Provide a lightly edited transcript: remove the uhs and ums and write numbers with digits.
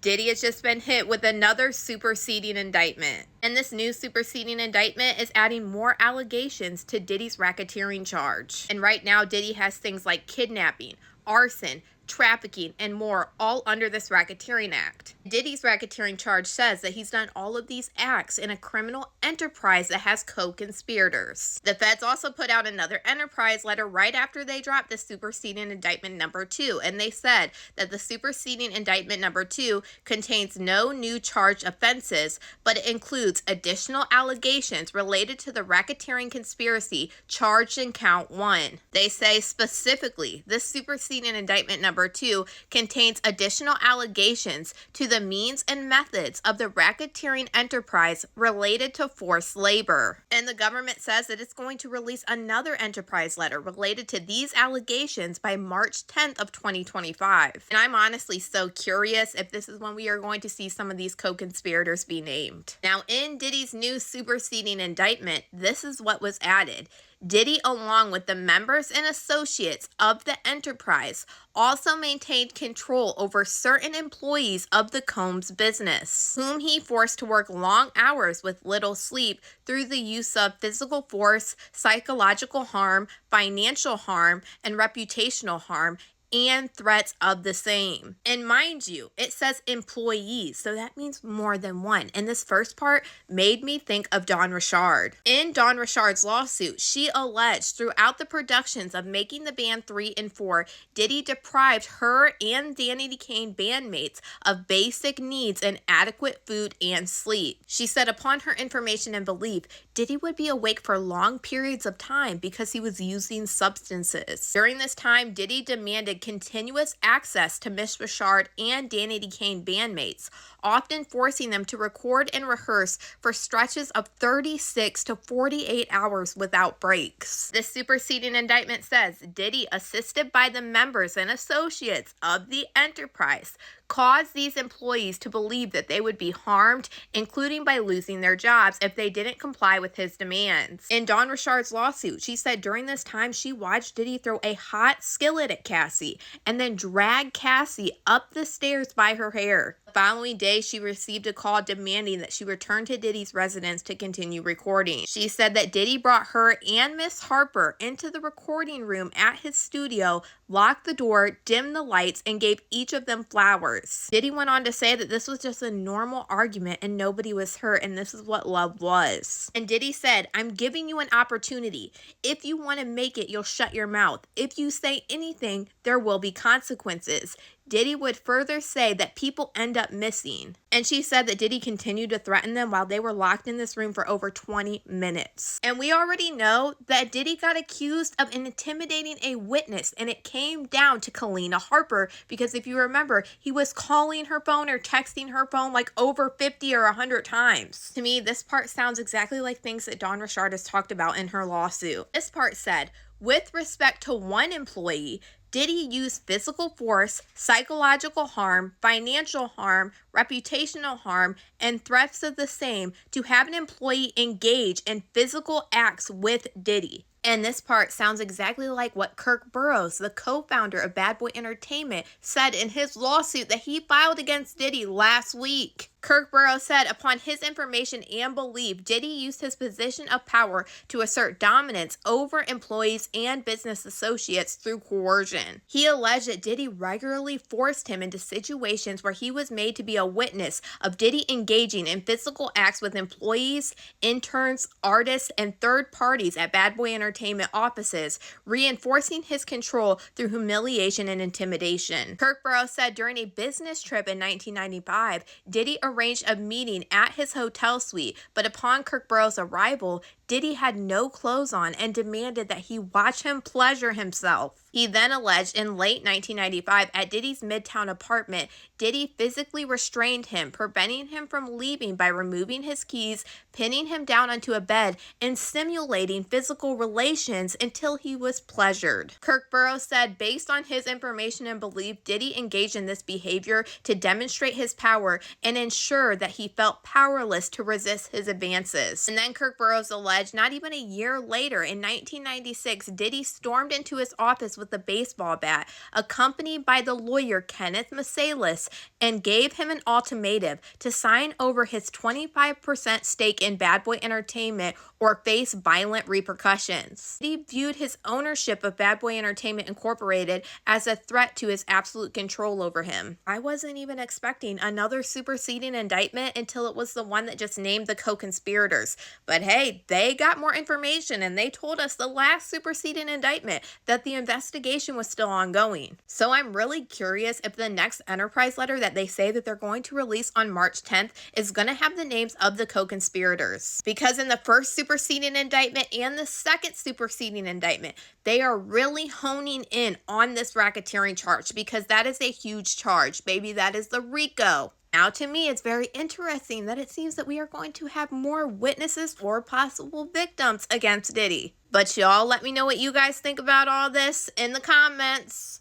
Diddy has just been hit with another superseding indictment. And this new superseding indictment is adding more allegations to Diddy's racketeering charge. And right now, Diddy has things like kidnapping, arson, trafficking, and more, all under this racketeering act. Diddy's racketeering charge says that he's done all of these acts in a criminal enterprise that has co-conspirators. The feds also put out another enterprise letter right after they dropped the superseding indictment number 2, and they said that the superseding indictment number 2 contains no new charged offenses, but it includes additional allegations related to the racketeering conspiracy charged in count 1. They say specifically, this superseding indictment number 2 contains additional allegations to the means and methods of the racketeering enterprise related to forced labor. And the government says that it's going to release another enterprise letter related to these allegations by March 10th of 2025. And I'm honestly so curious if this is when we are going to see some of these co-conspirators be named. Now, in Diddy's new superseding indictment, this is what was added. Diddy, along with the members and associates of the enterprise, also maintained control over certain employees of the Combs business, whom he forced to work long hours with little sleep through the use of physical force, psychological harm, financial harm, and reputational harm, and threats of the same. And mind you, it says employees, so that means more than one. And this first part made me think of Dawn Richard. In Dawn Richard's lawsuit, she alleged throughout the productions of Making the Band 3 and 4, Diddy deprived her and Danny Kane bandmates of basic needs and adequate food and sleep. She said upon her information and belief, Diddy would be awake for long periods of time because he was using substances. During this time, Diddy demanded continuous access to Miss Richard and Danny Kane bandmates, often forcing them to record and rehearse for stretches of 36 to 48 hours without breaks. This superseding indictment says Diddy, assisted by the members and associates of the enterprise, caused these employees to believe that they would be harmed, including by losing their jobs if they didn't comply with his demands. In Dawn Richard's lawsuit, she said during this time she watched Diddy throw a hot skillet at Cassie and then drag Cassie up the stairs by her hair. The following day, she received a call demanding that she return to Diddy's residence to continue recording. She said that Diddy brought her and Miss Harper into the recording room at his studio, locked the door, dimmed the lights, and gave each of them flowers. Diddy went on to say that this was just a normal argument and nobody was hurt, and this is what love was. And Diddy said, "I'm giving you an opportunity. If you want to make it, you'll shut your mouth. If you say anything, there will be consequences." Diddy would further say that people end up missing. And she said that Diddy continued to threaten them while they were locked in this room for over 20 minutes. And we already know that Diddy got accused of intimidating a witness, and it came down to Kalina Harper, because if you remember, he was calling her phone or texting her phone like over 50 or 100 times. To me, this part sounds exactly like things that Dawn Richard has talked about in her lawsuit. This part said, with respect to one employee, Diddy used physical force, psychological harm, financial harm, reputational harm, and threats of the same to have an employee engage in physical acts with Diddy. And this part sounds exactly like what Kirk Burrow, the co-founder of Bad Boy Entertainment, said in his lawsuit that he filed against Diddy last week. Kirk Burrow said upon his information and belief, Diddy used his position of power to assert dominance over employees and business associates through coercion. He alleged that Diddy regularly forced him into situations where he was made to be a witness of Diddy engaging in physical acts with employees, interns, artists, and third parties at Bad Boy Entertainment offices, reinforcing his control through humiliation and intimidation. Kirk Burrow said during a business trip in 1995, Diddy arranged a meeting at his hotel suite, but upon Kirk Burrow's arrival, Diddy had no clothes on and demanded that he watch him pleasure himself. He then alleged in late 1995 at Diddy's Midtown apartment, Diddy physically restrained him, preventing him from leaving by removing his keys, pinning him down onto a bed, and simulating physical relations until he was pleasured. Kirk Burrow said based on his information and belief, Diddy engaged in this behavior to demonstrate his power and ensure that he felt powerless to resist his advances. And then Kirk Burrow alleged alleged, not even a year later, in 1996, Diddy stormed into his office with a baseball bat, accompanied by the lawyer Kenneth Masalis, and gave him an ultimatum to sign over his 25% stake in Bad Boy Entertainment or face violent repercussions. Diddy viewed his ownership of Bad Boy Entertainment Incorporated as a threat to his absolute control over him. I wasn't even expecting another superseding indictment until it was the one that just named the co-conspirators. But hey, they got more information and they told us the last superseding indictment that the investigation was still ongoing. So I'm really curious if the next Enterprise letter that they say that they're going to release on March 10th is going to have the names of the co-conspirators. Because in the first superseding indictment and the second superseding indictment, they are really honing in on this racketeering charge because that is a huge charge. Baby, that is the RICO. Now, to me, it's very interesting that it seems that we are going to have more witnesses or possible victims against Diddy. But y'all let me know what you guys think about all this in the comments.